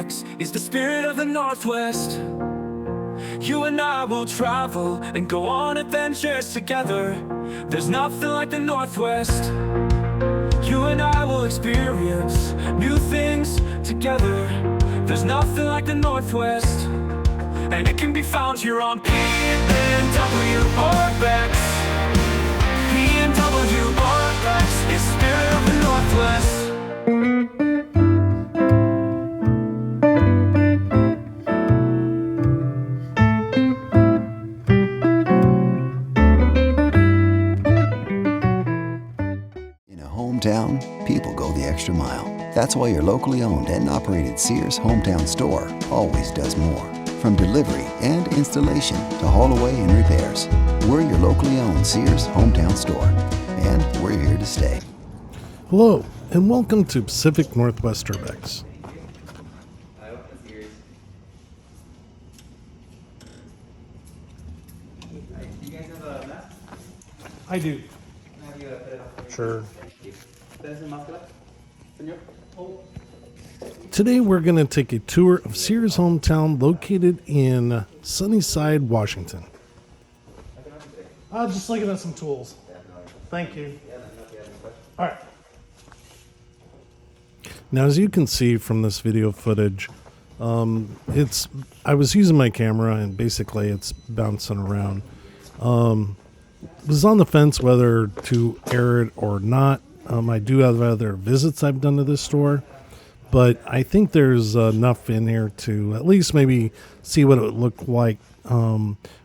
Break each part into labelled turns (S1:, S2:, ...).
S1: WURBEX is the spirit of the Northwest. You and I will travel and go on adventures together. There's nothing like the Northwest. You and I will experience new things together. There's nothing like the Northwest. And it can be found here on PNWURBEX. PNWURBEX is spirit of the Northwest.
S2: Hometown, people go the extra mile. That's why your locally owned and operated Sears Hometown Store always does more. From delivery and installation to haul away and repairs, we're your locally owned Sears Hometown Store, and we're here to stay.
S3: Hello, and welcome to Pacific Northwest Urbex.
S4: Do you guys have a mask?
S3: I do.
S4: Have you put it up?
S3: Sure.
S4: Señor.
S3: Today we're going to take a tour of Sears Hometown located in Sunnyside, Washington. Just looking at some tools. Thank you. All right. Now, as you can see from this video footage, I was using my camera and basically it's bouncing around. Was on the fence whether to air it or not. I do have other visits I've done to this store, but I think there's enough in here to at least maybe see what it would look like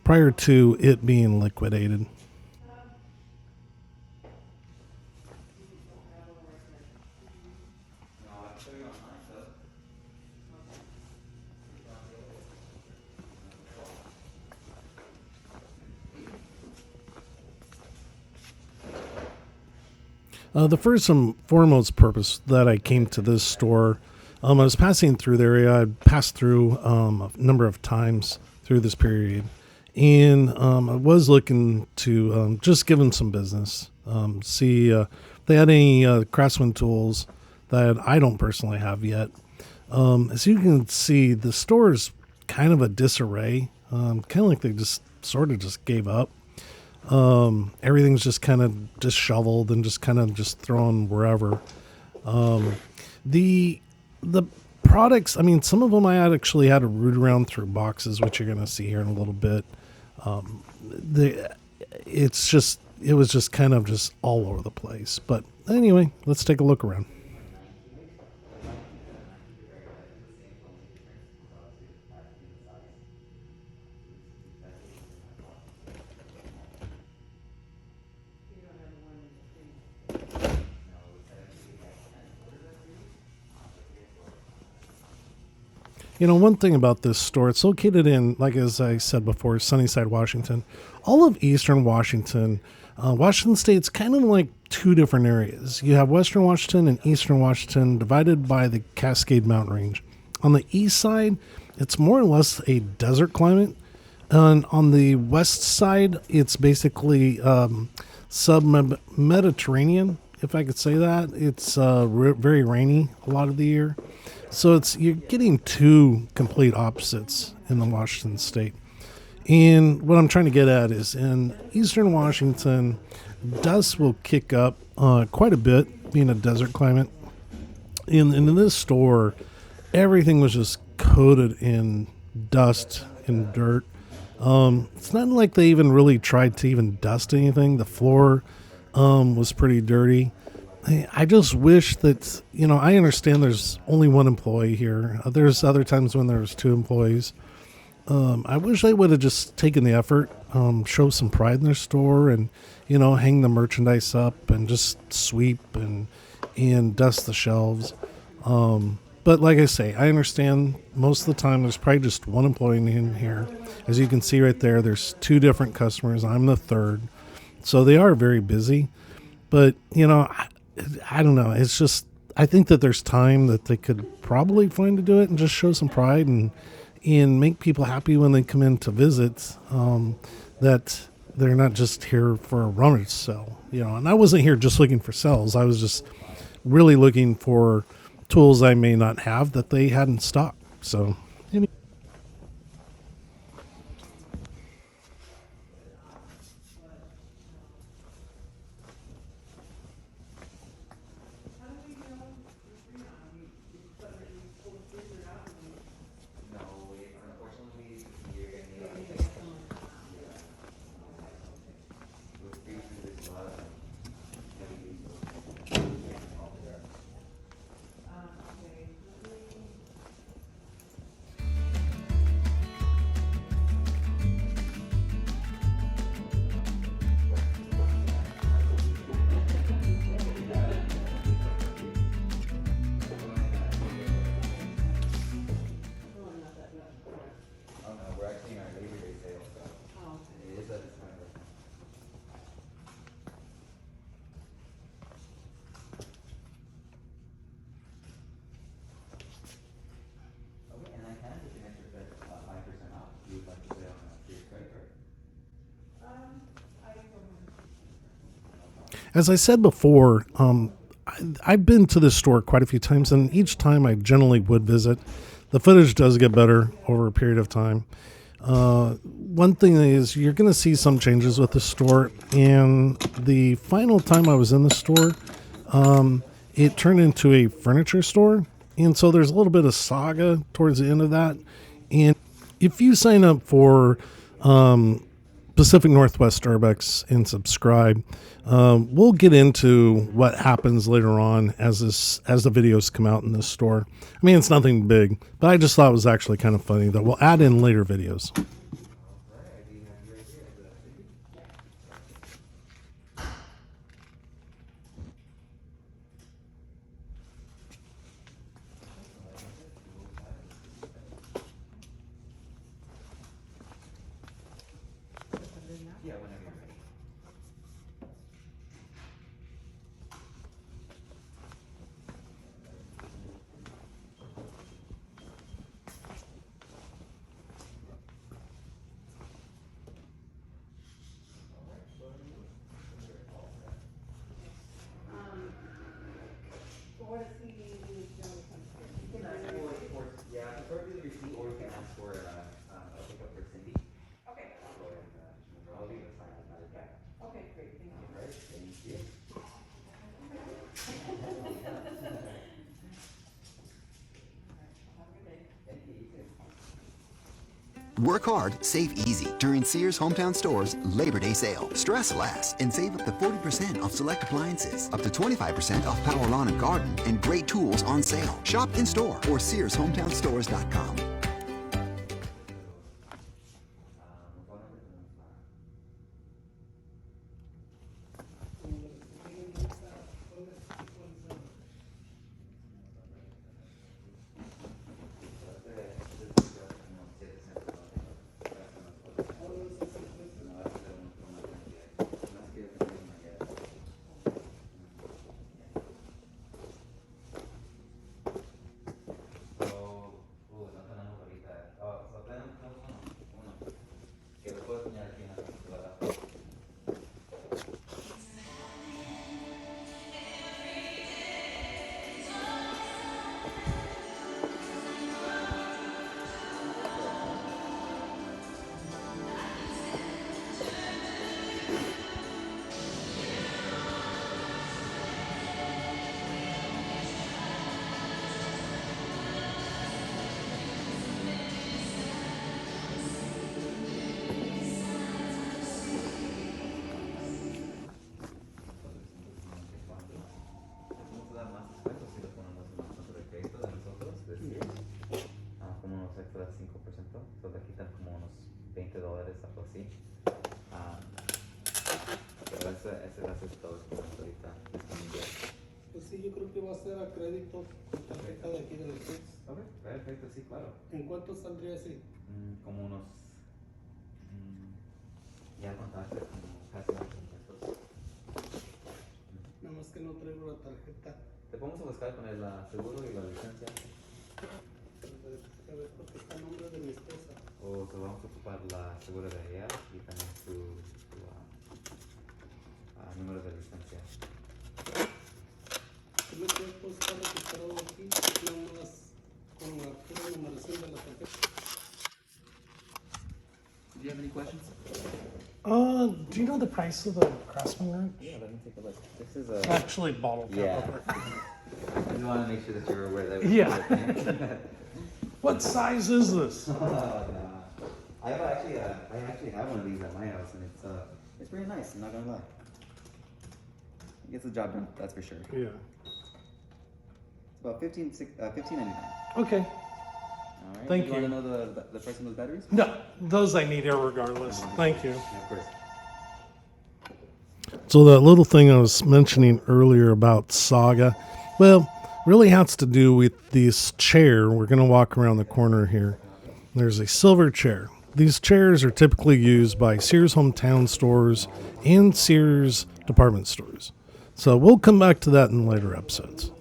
S3: prior to it being liquidated. The first and foremost purpose that I came to this store, I was passing through the area. I passed through a number of times through this period, and I was looking to just give them some business, see if they had any Craftsman tools that I don't personally have yet. As you can see, the store is kind of a disarray, kind of like they just sort of just gave up. Everything's just kind of disheveled and just kind of just thrown wherever. The products, I mean, some of them I had actually had to root around through boxes, which you're going to see here in a little bit. It was just kind of just all over the place. But anyway, let's take a look around. You know, one thing about this store, it's located in, like as I said before, Sunnyside, Washington. All of eastern Washington, Washington State's kind of like two different areas. You have western Washington and eastern Washington divided by the Cascade Mountain Range. On the east side, it's more or less a desert climate. And on the west side, it's basically sub-Mediterranean, if I could say that. It's very rainy a lot of the year. So you're getting two complete opposites in the Washington state. And what I'm trying to get at is in eastern Washington, dust will kick up quite a bit, being a desert climate. In this store, everything was just coated in dust and dirt. It's not like they even really tried to even dust anything. The floor was pretty dirty. I just wish that, I understand there's only one employee here. There's other times when there's two employees. I wish they would have just taken the effort, show some pride in their store and, hang the merchandise up and just sweep and dust the shelves. But like I say, I understand most of the time there's probably just one employee in here. As you can see right there, there's two different customers. I'm the third. So they are very busy. But, I don't know. It's just, I think that there's time that they could probably find to do it and just show some pride and make people happy when they come in to visit, that they're not just here for a rummage sale, and I wasn't here just looking for sales. I was just really looking for tools I may not have that they had in stock. So, any-
S4: Oh no, we're actually in our Labor Day sale, so. It is at this time of. Okay, and I can get you an extra 5% off if you'd like to pay on a Sears credit card.
S3: as I said before, I've been to this store quite a few times, and each time I generally would visit. The footage does get better over a period of time. One thing is you're going to see some changes with the store, and the final time I was in the store, it turned into a furniture store, and so there's a little bit of saga towards the end of that. And if you sign up for Pacific Northwest Urbex and subscribe, we'll get into what happens later on as the videos come out in this store. I mean, it's nothing big, but I just thought it was actually kind of funny that we'll add in later videos.
S4: Yeah, whenever you're ready. Yeah, preferably the receipt, or you can ask for a pickup for Cindy.
S5: Okay,
S4: I'll leave a sign on another guy.
S5: okay, great, thank you.
S4: Alright, thank you.
S5: Have a good day.
S4: Thank you, you too.
S2: Work hard, save easy during Sears Hometown Store's Labor Day sale. Stress less and save up to 40% off select appliances, up to 25% off power lawn and garden, and great tools on sale. Shop in store or SearsHometownStores.com.
S4: No tenemos ahorita. So tenemos uno. Que lo puedes poner aquí en la computadora. Vamos a dar más descuentos si lo ponemos en la cuenta de crédito de nosotros, de Sears. Como unos extra 5%, so te quitan como unos $20, algo así. Pero ese va a ser todo que tenemos ahorita disponible.
S6: Pues sí, yo creo que va a ser a crédito con tarjeta de aquí de los Sears.
S4: Ok, perfecto, sí, claro.
S6: ¿En cuánto saldría así?
S4: Como unos. Ya contaste como casi $800.
S6: Nada más que no traigo la tarjeta.
S4: Te podemos buscar con el seguro y la licencia.
S6: A ver, porque está a nombre de mi esposa.
S4: O te vamos a ocupar la seguro de ella y también tu número de licencia.
S6: Si me puedes estar registrado aquí, nada más con la pura numeración de
S4: any questions?
S3: Do you know the price of the Craftsman rug?
S4: Yeah, let me take a look. This is a.
S3: Actually, bottle cap.
S4: Yeah. I just want to make sure that you're aware that.
S3: Yeah. What size is this?
S4: Nah. I actually have one of these at my house, and it's pretty nice. I'm not gonna lie. It gets the job done. That's for sure.
S3: Yeah.
S4: It's about $15.99.
S3: Okay.
S4: All right.
S3: Thank
S4: You want
S3: you.
S4: to know the price of those batteries?
S3: No, those I need regardless. Thank you.
S4: Yeah, of course.
S3: So that little thing I was mentioning earlier about Saga, well, really has to do with this chair. We're going to walk around the corner here. There's a silver chair. These chairs are typically used by Sears Hometown Stores and Sears department stores. So we'll come back to that in later episodes.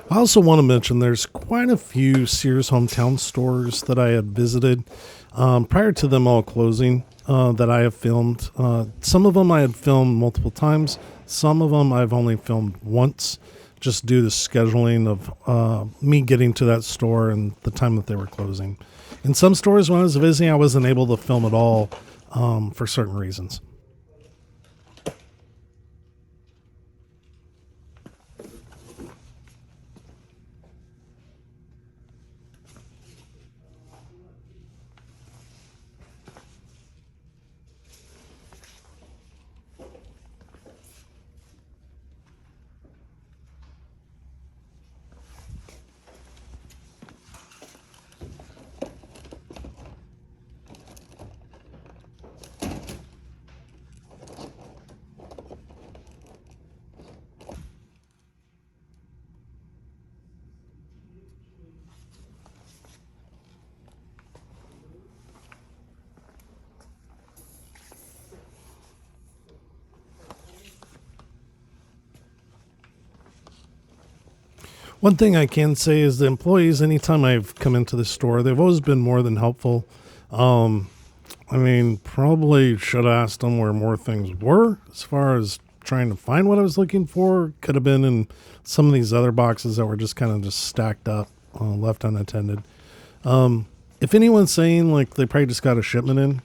S3: I also want to mention there's quite a few Sears Hometown stores that I had visited prior to them all closing that I have filmed. Some of them I had filmed multiple times. Some of them I've only filmed once, just due to scheduling of me getting to that store and the time that they were closing. In some stores when I was visiting, I wasn't able to film at all for certain reasons. One thing I can say is the employees, anytime I've come into the store, they've always been more than helpful. I mean, probably should have asked them where more things were as far as trying to find what I was looking for. Could have been in some of these other boxes that were just kind of just stacked up, left unattended. If anyone's saying like they probably just got a shipment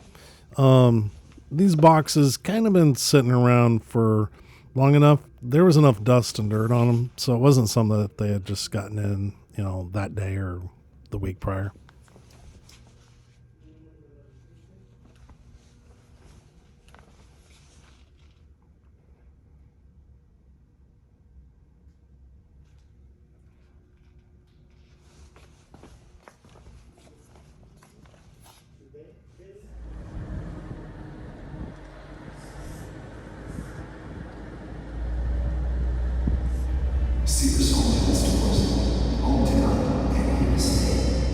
S3: in, these boxes kind of been sitting around for long enough. There was enough dust and dirt on them, so it wasn't something that they had just gotten in, that day or the week prior.
S2: Sears Hometown Stores, hometown and here to stay.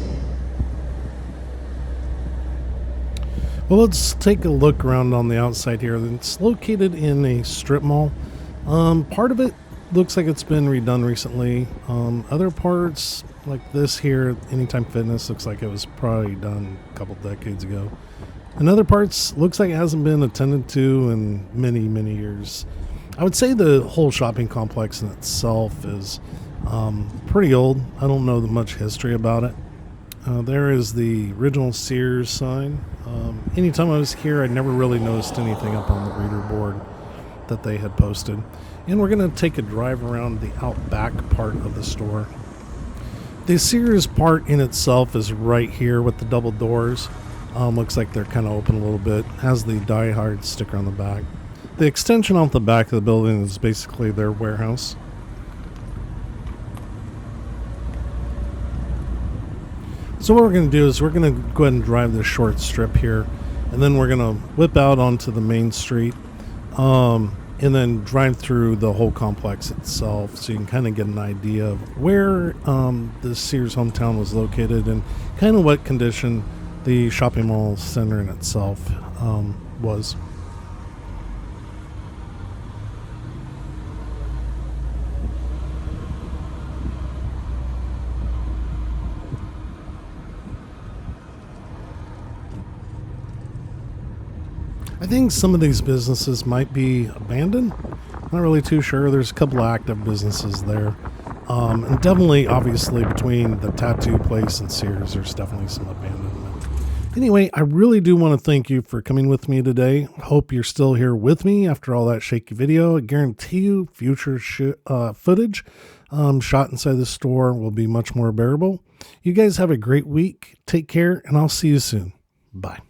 S3: Well, let's take a look around on the outside here. It's located in a strip mall. Part of it looks like it's been redone recently. Other parts, like this here, Anytime Fitness, looks like it was probably done a couple decades ago. And other parts looks like it hasn't been attended to in many, many years. I would say the whole shopping complex in itself is pretty old. I don't know much history about it. There is the original Sears sign. Anytime I was here, I never really noticed anything up on the reader board that they had posted. And we're going to take a drive around the out back part of the store. The Sears part in itself is right here with the double doors. Looks like they're kind of open a little bit. Has the Die Hard sticker on the back. The extension off the back of the building is basically their warehouse. So what we're going to do is we're going to go ahead and drive this short strip here, and then we're going to whip out onto the main street, and then drive through the whole complex itself so you can kind of get an idea of where the Sears Hometown was located and kind of what condition the shopping mall center in itself was. I think some of these businesses might be abandoned. Not really too sure. There's a couple active businesses there. And definitely, obviously, between the tattoo place and Sears, there's definitely some abandonment. Anyway, I really do want to thank you for coming with me today. Hope you're still here with me after all that shaky video. I guarantee you future footage shot inside the store will be much more bearable. You guys have a great week. Take care, and I'll see you soon. Bye.